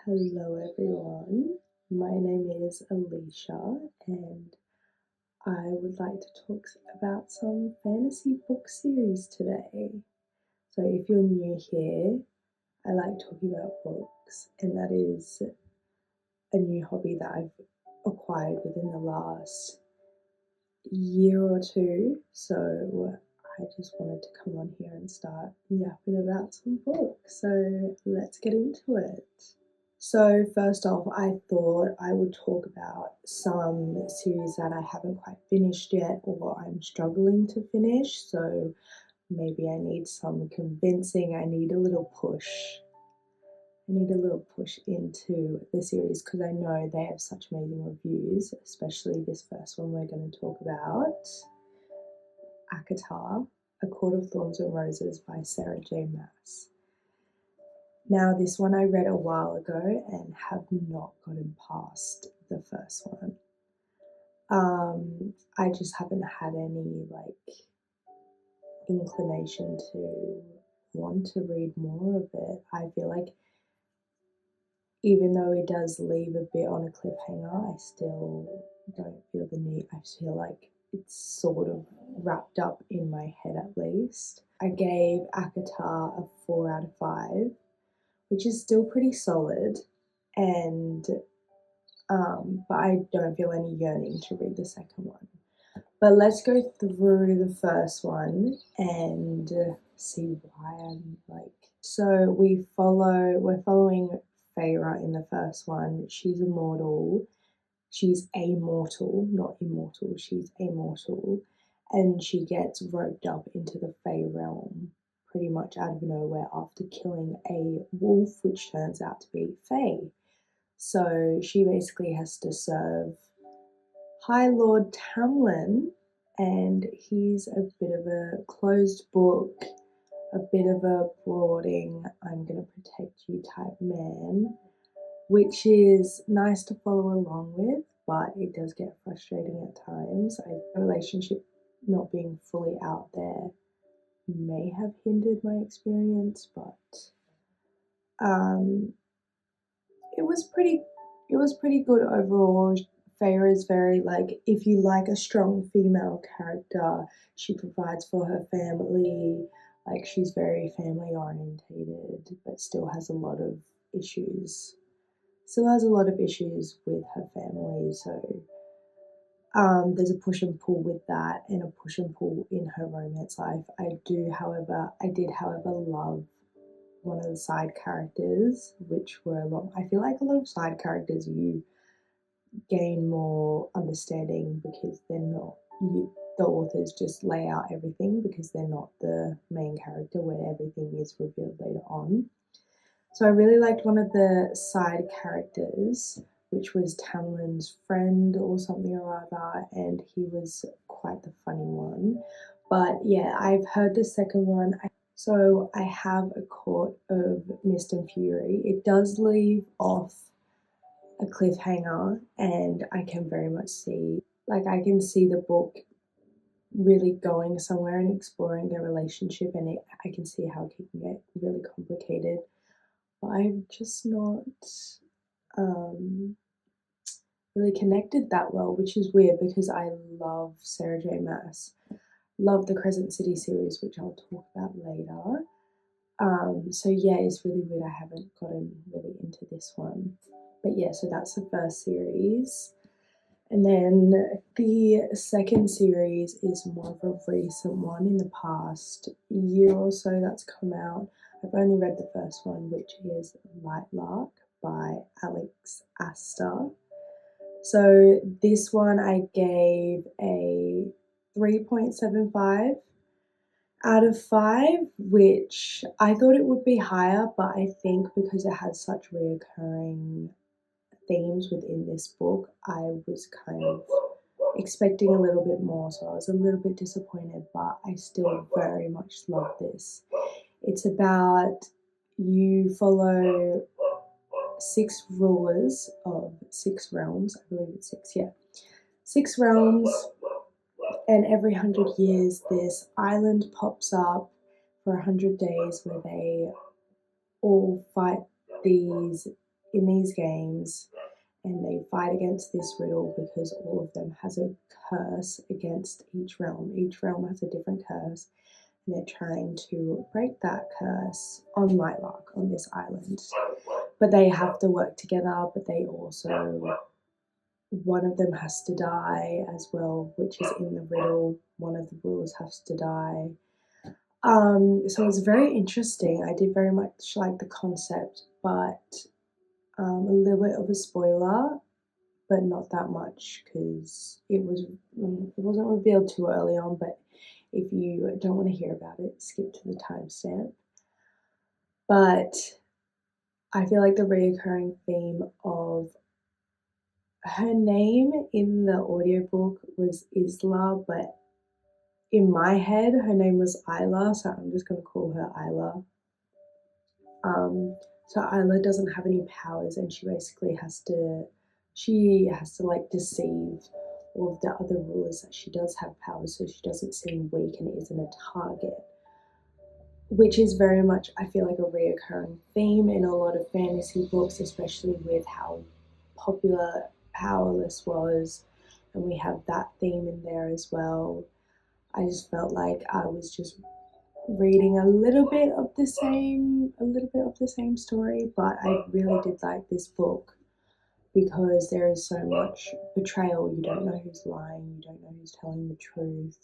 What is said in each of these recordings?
Hello everyone, my name is Alicia and I would like to talk about some fantasy book series today. So if you're new here, I like talking about books and that is a new hobby that I've acquired within the last year or two. So I just wanted to come on here and start yapping about some books. So let's get into it. So first off, I thought I would talk about some series that I haven't quite finished yet or I'm struggling to finish. So maybe I need some convincing, I need a little push. I need a little push into the series because I know they have such amazing reviews, especially this first one we're going to talk about, ACOTAR, A Court of Thorns and Roses by Sarah J. Maas. Now, this one I read a while ago and have not gotten past the first one. I just haven't had any inclination to want to read more of it. I feel like even though it does leave a bit on a cliffhanger, I still don't feel the need. I feel like it's sort of wrapped up in my head at least. I gave ACOTAR a 4 out of 5. Which is still pretty solid, and but I don't feel any yearning to read the second one. But let's go through the first one and see why I'm like. So we're following Feyre in the first one. She's immortal. She's amortal, not immortal. She's amortal, and she gets roped up into the Fey realm pretty much out of nowhere after killing a wolf, which turns out to be Fey. So she basically has to serve High Lord Tamlin, and he's a bit of a closed book, a bit of a brooding, I'm going to protect you type man, which is nice to follow along with, but it does get frustrating at times. A relationship not being fully out there may have hindered my experience, but it was pretty good overall. Feyre is very if you like a strong female character, she provides for her family. She's very family orientated, but still has a lot of issues. Still has a lot of issues with her family, so there's a push and pull with that, and a push and pull in her romance life. I did, however, love one of the side characters, which were I feel like a lot of side characters you gain more understanding because they're not, the authors just lay out everything because they're not the main character where everything is revealed later on. So I really liked one of the side characters, which was Tamlin's friend or something or other, and he was quite the funny one. But yeah, I've heard the second one. So I have A Court of Mist and Fury. It does leave off a cliffhanger, and I can very much see, I can see the book really going somewhere and exploring their relationship, and I can see how it can get really complicated. But I'm just not really connected that well, which is weird because I love Sarah J. Maas. Love the Crescent City series, which I'll talk about later. So yeah, it's really weird I haven't gotten really into this one. But yeah, so that's the first series. And then the second series is more of a recent one in the past year or so that's come out. I've only read the first one, which is Lightlark by Alex Astor. So this one I gave a 3.75 out of 5, which I thought it would be higher, but I think because it has such reoccurring themes within this book, I was kind of expecting a little bit more, so I was a little bit disappointed, but I still very much love this. It's about, you follow 6 rulers of 6 realms, I believe it's 6, yeah. 6 realms, and every 100 years this island pops up for 100 days where they all fight these in these games, and they fight against this riddle because all of them has a curse against each realm. Each realm has a different curse, and they're trying to break that curse on Lightlark, on this island. But they have to work together, but they also, one of them has to die as well, which is in the riddle. One of the rulers has to die. So it's very interesting. I did very much like the concept, but a little bit of a spoiler, but not that much because it wasn't revealed too early on. But if you don't want to hear about it, skip to the timestamp. But I feel like the reoccurring theme of her name in the audiobook was Isla, but in my head her name was Isla, so I'm just gonna call her Isla. So Isla doesn't have any powers, and she basically has to like deceive all of the other rulers that she does have powers, so she doesn't seem weak and isn't a target. Which is very much, I feel like, a reoccurring theme in a lot of fantasy books, especially with how popular Powerless was, and we have that theme in there as well. I just felt like I was just reading a little bit of the same story, but I really did like this book because there is so much betrayal. You don't know who's lying, you don't know who's telling the truth.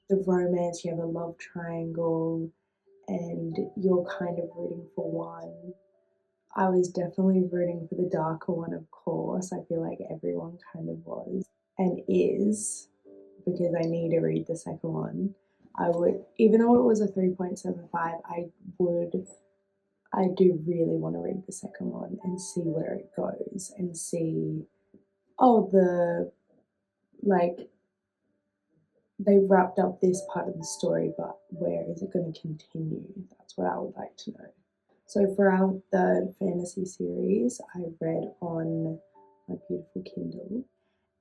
The romance, you have a love triangle, and you're kind of rooting for one. I was definitely rooting for the darker one, of course. I feel like everyone kind of was and is, because I need to read the second one. I would, even though it was a 3.75, I do really want to read the second one and see where it goes and see, like, they wrapped up this part of the story, but where is it going to continue? That's what I would like to know. So for our third fantasy series, I read on my beautiful Kindle,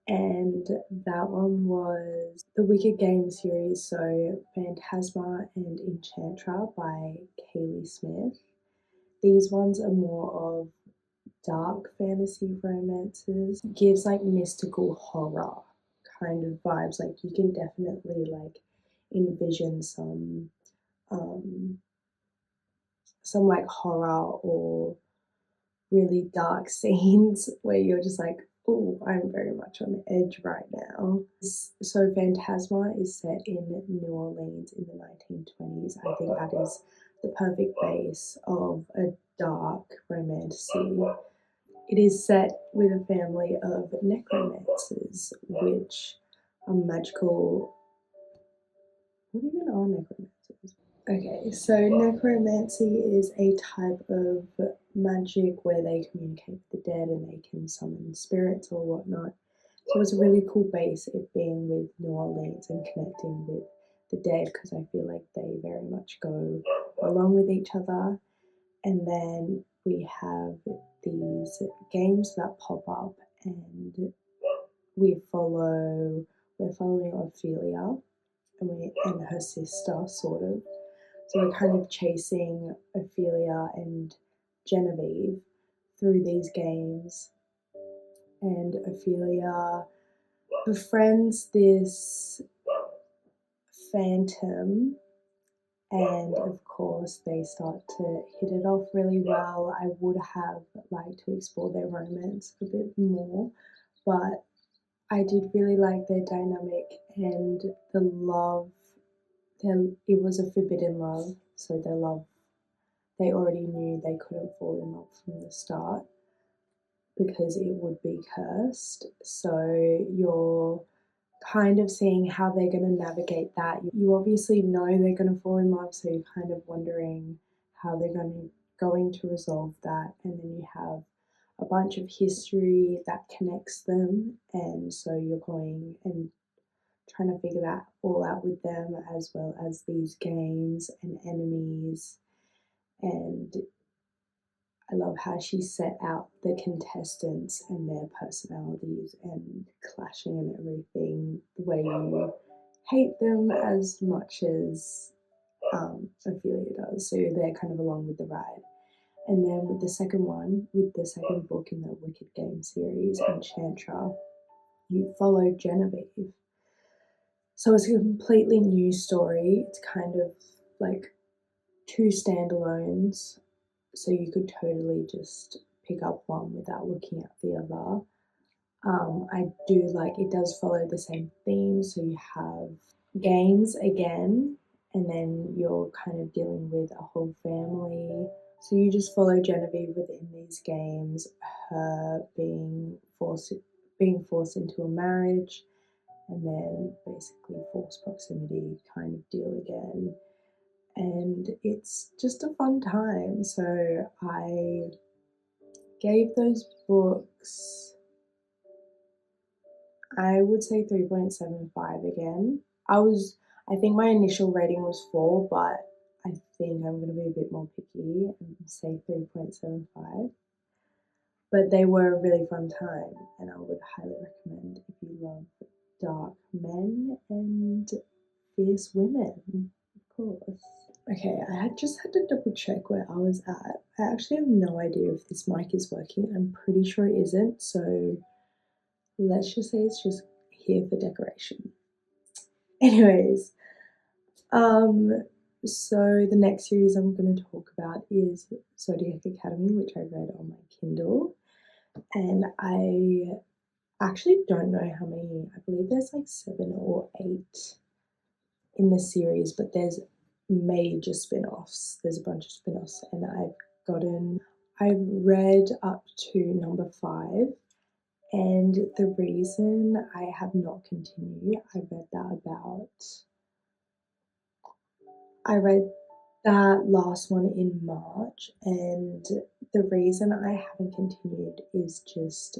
and that one was the Wicked Game series, so Phantasma and Enchantra by Kaylee Smith. These ones are more of dark fantasy romances. It gives like mystical horror kind of vibes. Like you can definitely like envision some like horror or really dark scenes where you're just like, oh, I'm very much on the edge right now. So Phantasma is set in New Orleans in the 1920s. I think that is the perfect base of a dark romantasy. It is set with a family of necromancers, which are magical. What even are necromancers? Okay, so necromancy is a type of magic where they communicate with the dead and they can summon spirits or whatnot. So it's a really cool base, it being with New Orleans and connecting with the dead, because I feel like they very much go along with each other. And then we have these games that pop up, and we're following Ophelia and her sister, sort of. So we're kind of chasing Ophelia and Genevieve through these games, and Ophelia befriends this phantom, and of course they start to hit it off really well. I would have liked to explore their romance a bit more, but I did really like their dynamic and the love. It was a forbidden love, so their love, they already knew they couldn't fall in love from the start because it would be cursed. So you're kind of seeing how they're going to navigate that. You obviously know they're going to fall in love, so you're kind of wondering how they're going to resolve that. And then you have a bunch of history that connects them, and so you're going and trying to figure that all out with them, as well as these games and enemies. And I love how she set out the contestants and their personalities and clashing and everything, the way you hate them as much as Ophelia does. So they're kind of along with the ride. And then with the second book in the Wicked Game series, Enchantra, you follow Genevieve. So it's a completely new story. It's kind of like two standalones, so you could totally just pick up one without looking at the other. I do like it does follow the same theme, so you have games again, and then you're kind of dealing with a whole family. So you just follow Genevieve within these games, her being forced into a marriage, and then basically forced proximity kind of deal again. And it's just a fun time. So I gave those books, I would say 3.75 again. I think my initial rating was 4, but I think I'm going to be a bit more picky and say 3.75. But they were a really fun time, and I would highly recommend if you love dark men and fierce women, of course. Okay, I had to double check where I was at. I actually have no idea if this mic is working. I'm pretty sure it isn't, so let's just say it's just here for decoration. Anyways, so the next series I'm going to talk about is Zodiac Academy, which I read on my Kindle, and I actually don't know how many. I believe there's like 7 or 8 in the series, but there's major spin-offs. There's a bunch of spin-offs, and I've read up to number 5, and the reason I have not continued, I read that last one in March, and the reason I haven't continued is just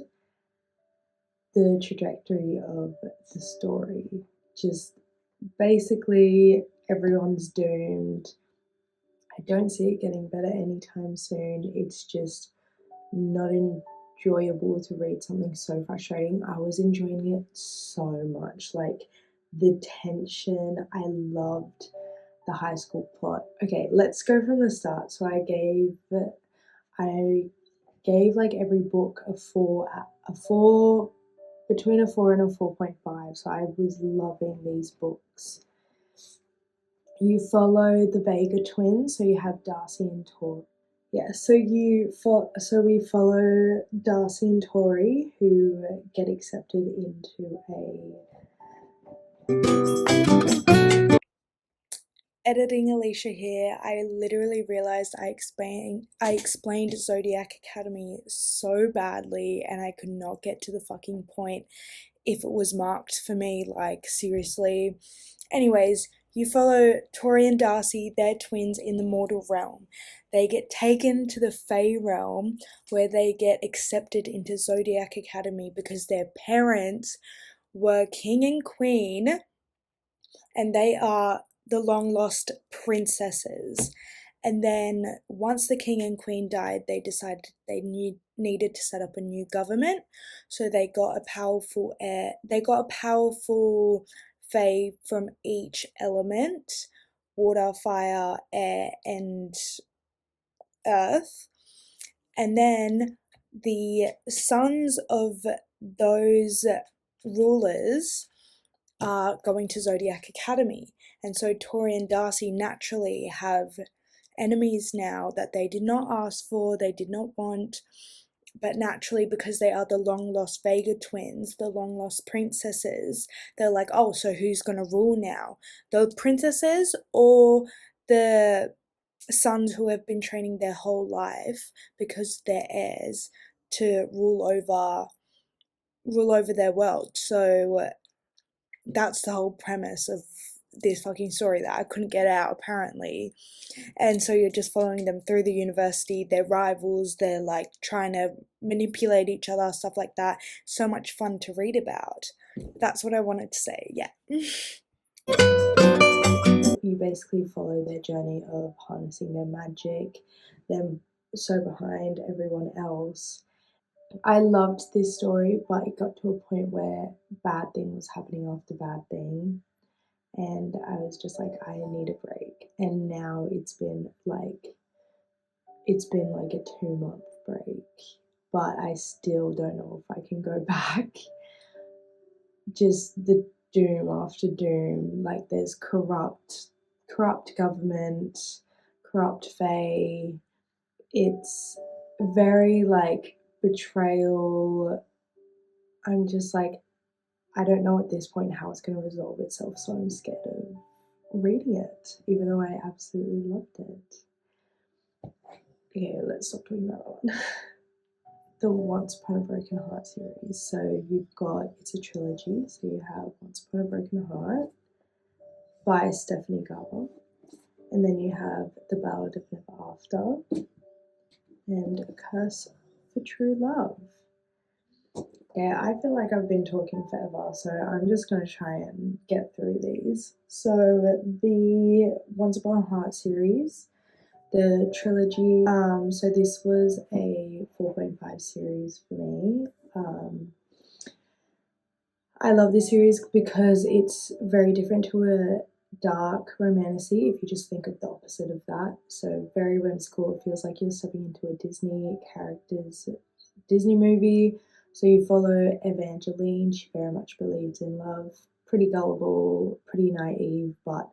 the trajectory of the story. Just basically everyone's doomed. I don't see it getting better anytime soon. It's just not enjoyable to read something so frustrating. I was enjoying it so much. Like the tension, I loved the high school plot. Okay, let's go from the start. So I gave like every book a 4, between a 4 and a 4.5. So I was loving these books. You follow the Vega twins, so you have Darcy and Tori. Yeah, so we follow Darcy and Tori, who get accepted into a. Editing Alicia here. I literally realized I explained Zodiac Academy so badly, and I could not get to the fucking point if it was marked for me. Like seriously. Anyways, you follow Tori and Darcy, they're twins in the mortal realm. They get taken to the Fey realm, where they get accepted into Zodiac Academy because their parents were king and queen, and they are the long lost princesses. And then once the king and queen died, they decided they needed to set up a new government. So they got a powerful fae from each element: water, fire, air, and earth. And then the sons of those rulers are going to Zodiac Academy. And so Tori and Darcy naturally have enemies now that they did not ask for, they did not want, but naturally, because they are the long lost Vega twins, the long lost princesses, they're like, oh, so who's gonna rule now? The princesses or the sons who have been training their whole life because they're heirs to rule over their world. So that's the whole premise of this fucking story that I couldn't get out apparently. And so you're just following them through the university. They're rivals, they're like trying to manipulate each other, stuff like that. So much fun to read about. That's what I wanted to say. Yeah. You basically follow their journey of harnessing their magic, them so behind everyone else. I loved this story, but it got to a point where bad thing was happening after bad thing, and I was just like, I need a break. And now it's been like it's been like a 2-month break, but I still don't know if I can go back. Just the doom after doom, like there's corrupt government, corrupt fae. It's very like betrayal. I'm just like, I don't know at this point how it's going to resolve itself, so I'm scared of reading it, even though I absolutely loved it. Okay, let's stop talking about that one. The Once Upon a Broken Heart series. So you've got, it's a trilogy, so you have Once Upon a Broken Heart by Stephanie Garber, and then you have The Ballad of Never After and A Curse for True Love. Yeah, I feel like I've been talking forever, so I'm just going to try and get through these. So the Once Upon a Heart series, the trilogy, so this was a 4.5 series for me. I love this series because it's very different to a dark romantasy if you just think of the opposite of that. So very whimsical. It feels like you're stepping into a Disney movie. So you follow Evangeline. She very much believes in love. Pretty gullible, pretty naive, but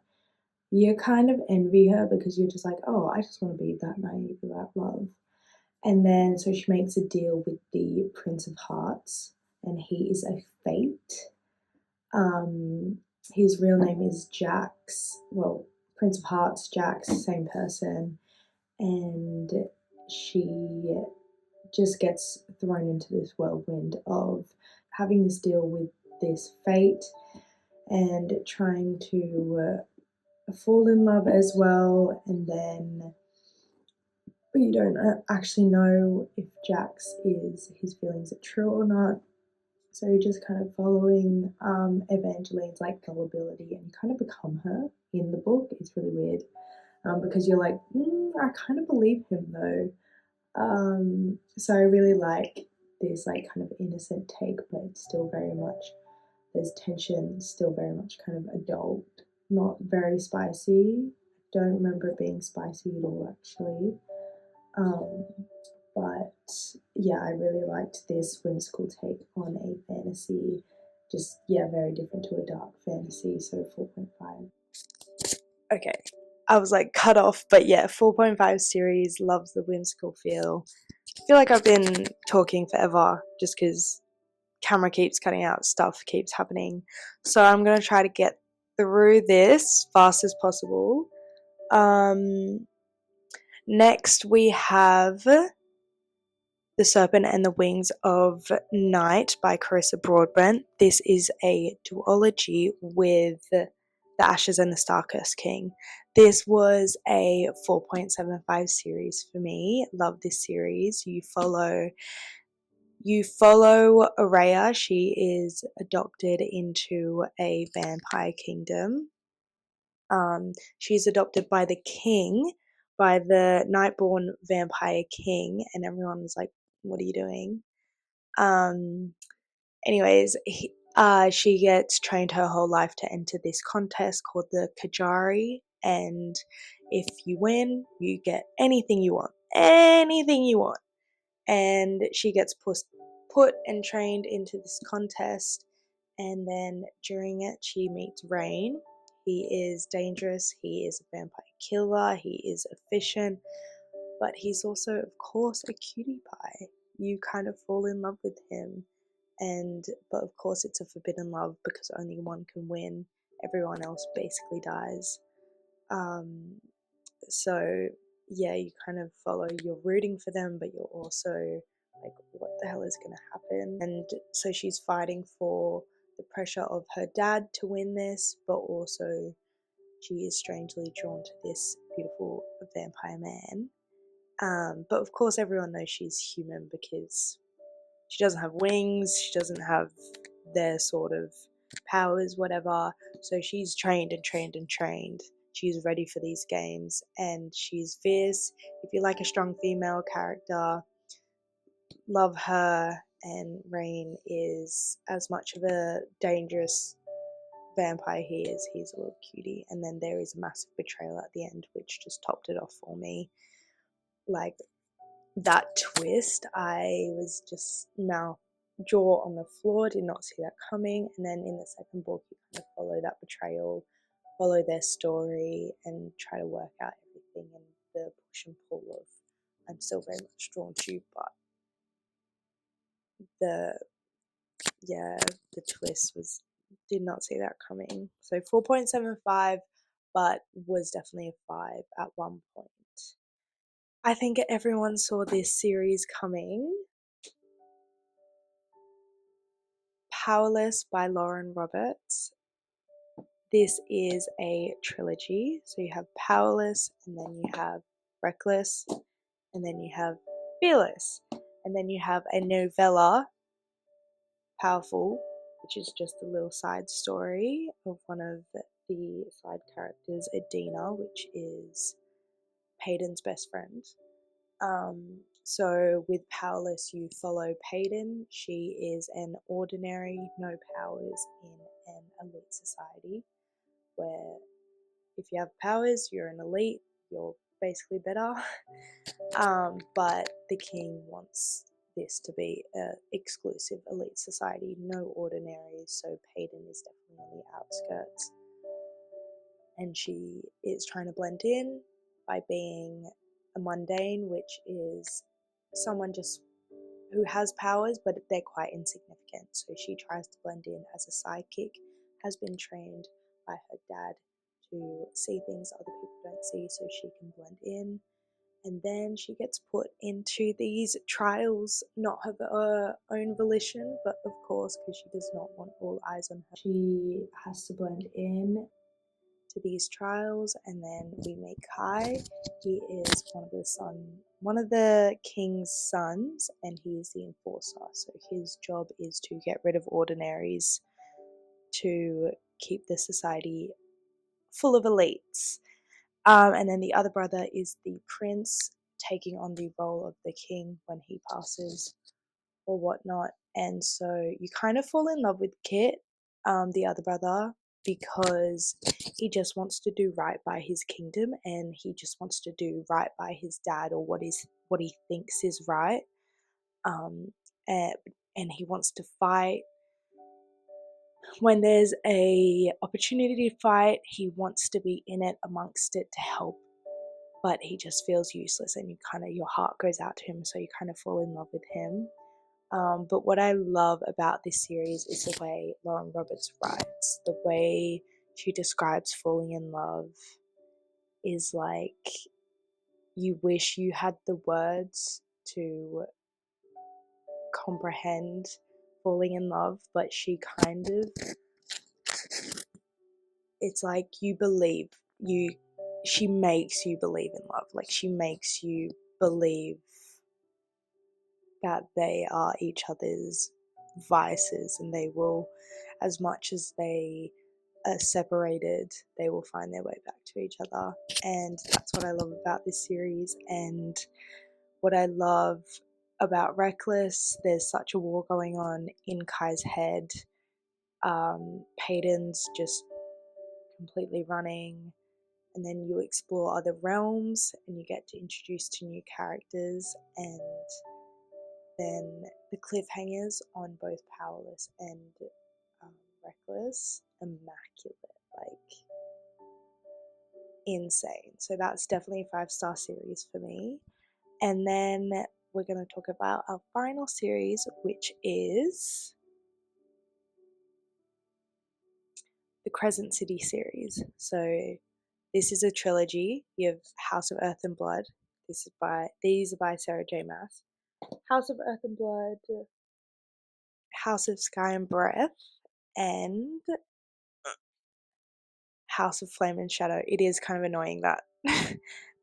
you kind of envy her because you're just like, oh, I just want to be that naive about love. And then so she makes a deal with the Prince of Hearts, and he is a fate. His real name is Jax. Well, Prince of Hearts, Jax, same person. And she just gets thrown into this whirlwind of having this deal with this fate and trying to fall in love as well. And then you don't actually know if Jax his feelings are true or not. So you're just kind of following Evangeline's like gullibility, and you kind of become her in the book. It's really weird because you're like, I kind of believe him though. So I really like this like kind of innocent take, but it's still very much, there's tension, still very much kind of adult, not very spicy. Don't remember it being spicy at all actually. But yeah, I really liked this whimsical take on a fantasy. Just, yeah, very different to a dark fantasy, so 4.5. Okay, I was like cut off, but yeah, 4.5 series, loves the whimsical feel. I feel like I've been talking forever just because camera keeps cutting out, stuff keeps happening. So I'm going to try to get through this fast as possible. Next we have The Serpent and the Wings of Night by Carissa Broadbent. This is a duology with The Ashes and the Starcurse King. This was a 4.75 series for me. Love this series. You follow Araya. She is adopted into a vampire kingdom. She's adopted by the king, by the Nightborn vampire king, and everyone was like, what are you doing? Anyways, she gets trained her whole life to enter this contest called the Kajari, and if you win, you get anything you want. Anything you want. And she gets put and trained into this contest, and then during it, she meets Rain. He is dangerous, he is a vampire killer, he is efficient, but he's also, of course, a cutie pie. You kind of fall in love with him, but of course it's a forbidden love because only one can win. Everyone else basically dies. So yeah, you kind of follow, you're rooting for them, but you're also like, what the hell is going to happen? And so she's fighting for the pressure of her dad to win this, but also she is strangely drawn to this beautiful vampire man. But of course everyone knows she's human because she doesn't have wings, she doesn't have their sort of powers, whatever. So she's trained and trained and trained. She's ready for these games, and she's fierce. If you like a strong female character, love her. And Rain is as much of a dangerous vampire he is. He's a little cutie. And then there is a massive betrayal at the end, which just topped it off for me. like that twist, I was just jaw on the floor, did not see that coming. And then in the second book, you kind of follow that betrayal, follow their story, and try to work out everything and the push and pull of I'm still very much drawn to you, but the twist did not see that coming. So 4.75, but was definitely a 5 at one point. I think everyone saw this series coming. Powerless by Lauren Roberts. This is a trilogy. So you have Powerless, and then you have Reckless, and then you have Fearless, and then you have a novella, Powerful, which is just a little side story of one of the side characters, Adina, which is Peyton's best friend. So with Powerless, you follow Peyton. She is an ordinary, no powers in an elite society where if you have powers, you're an elite, you're basically better. But the king wants this to be an exclusive elite society, no ordinaries, so Peyton is definitely on the outskirts. And she is trying to blend in by being a mundane, which is someone just who has powers, but they're quite insignificant. So she tries to blend in as a sidekick, has been trained by her dad to see things other people don't see so she can blend in. And then she gets put into these trials, not of her own volition, but of course because she does not want all eyes on her. She has to blend in to these trials, and then we meet Kai. He is one of the king's sons, and he is the enforcer. So his job is to get rid of ordinaries to keep the society full of elites. And then the other brother is the prince, taking on the role of the king when he passes or whatnot. And so you kind of fall in love with Kit, the other brother, because he just wants to do right by his kingdom, and he just wants to do right by his dad, or what he thinks is right. And he wants to fight when there's a opportunity to fight. He wants to be in it, amongst it, to help, but he just feels useless, and your heart goes out to him, so you kind of fall in love with him. But what I love about this series is the way Lauren Roberts writes. The way she describes falling in love is like you wish you had the words to comprehend falling in love, but she kind of, it's like she makes you believe in love. Like she makes you believe that they are each other's vices, and they will, as much as they are separated, they will find their way back to each other. And that's what I love about this series. And what I love about Reckless, there's such a war going on in Kai's head. Peyton's just completely running, and then you explore other realms and you get to introduce to new characters. And then the cliffhangers on both Powerless and Reckless, immaculate, like insane. So that's definitely a 5-star series for me. And then we're going to talk about our final series, which is the Crescent City series. So this is a trilogy. You have House of Earth and Blood. These are by Sarah J. Maas. House of Earth and Blood, House of Sky and Breath, and House of Flame and Shadow. It is kind of annoying that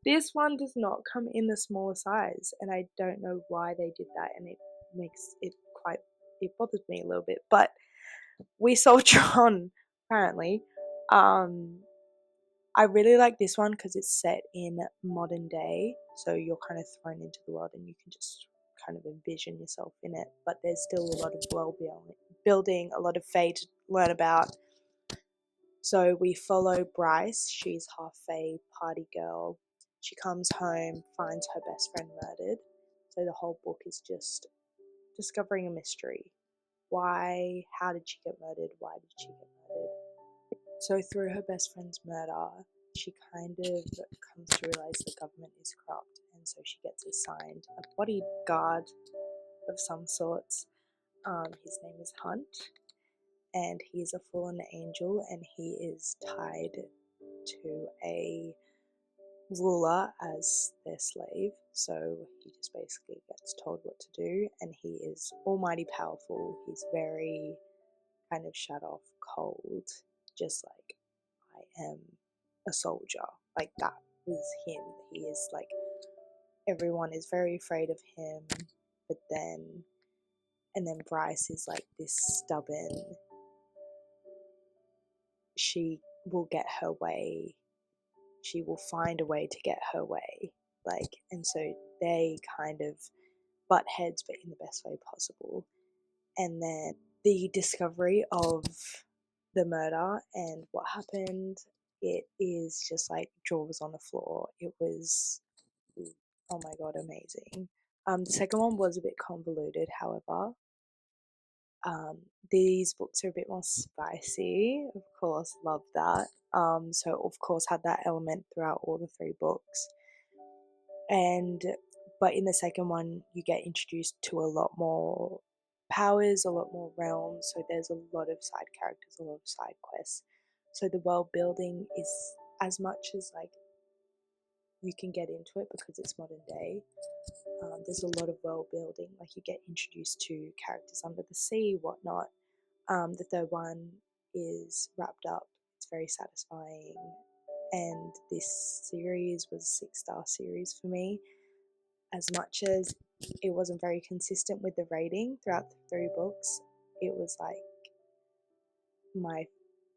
this one does not come in the smaller size, and I don't know why they did that, and it bothers me a little bit. But we soldier on, apparently. I really like this one because it's set in modern day, so you're kind of thrown into the world and you can just kind of envision yourself in it, but there's still a lot of world building, a lot of fae to learn about. So we follow Bryce. She's half fae, party girl, she comes home, finds her best friend murdered. So the whole book is just discovering a mystery. Why? How did she get murdered? Why did she get murdered? So through her best friend's murder, she kind of comes to realize the government is corrupt, and so she gets assigned a bodyguard of some sorts. His name is Hunt, and he is a fallen angel, and he is tied to a ruler as their slave. So he just basically gets told what to do, and he is almighty powerful. He's very kind of shut off, cold, just like, I am a soldier. Like, that was him. He is like, everyone is very afraid of him, but then, and then Bryce is like this stubborn, she will get her way, she will find a way to get her way. Like, and so they kind of butt heads, but in the best way possible. And then the discovery of the murder and what happened, it is just like jaws on the floor. It was, oh my god, amazing. The second one was a bit convoluted, however. These books are a bit more spicy, of course, love that. So of course had that element throughout all the three books. But in the second one, you get introduced to a lot more powers, a lot more realms. So there's a lot of side characters, a lot of side quests. So the world building is, as much as like you can get into it because it's modern day, there's a lot of world building. Like, you get introduced to characters under the sea, whatnot. The third one is wrapped up. It's very satisfying. And this series was a 6-star series for me. As much as it wasn't very consistent with the rating throughout the three books, it was like my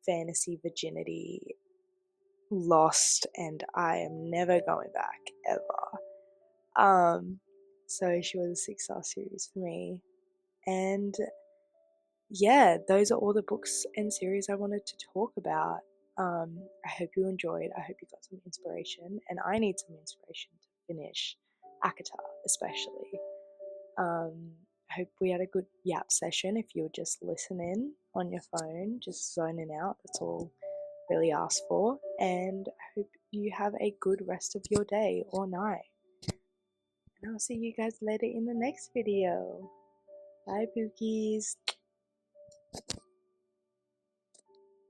fantasy virginity lost, and I am never going back ever. So she was a 6-star series for me. And yeah, those are all the books and series I wanted to talk about. I hope you enjoyed. I hope you got some inspiration, and I need some inspiration to finish Akata, especially. I hope we had a good yap session. If you're just listening on your phone, just zoning out, that's all really asked for. And I hope you have a good rest of your day or night. And I'll see you guys later in the next video. Bye, Bookies.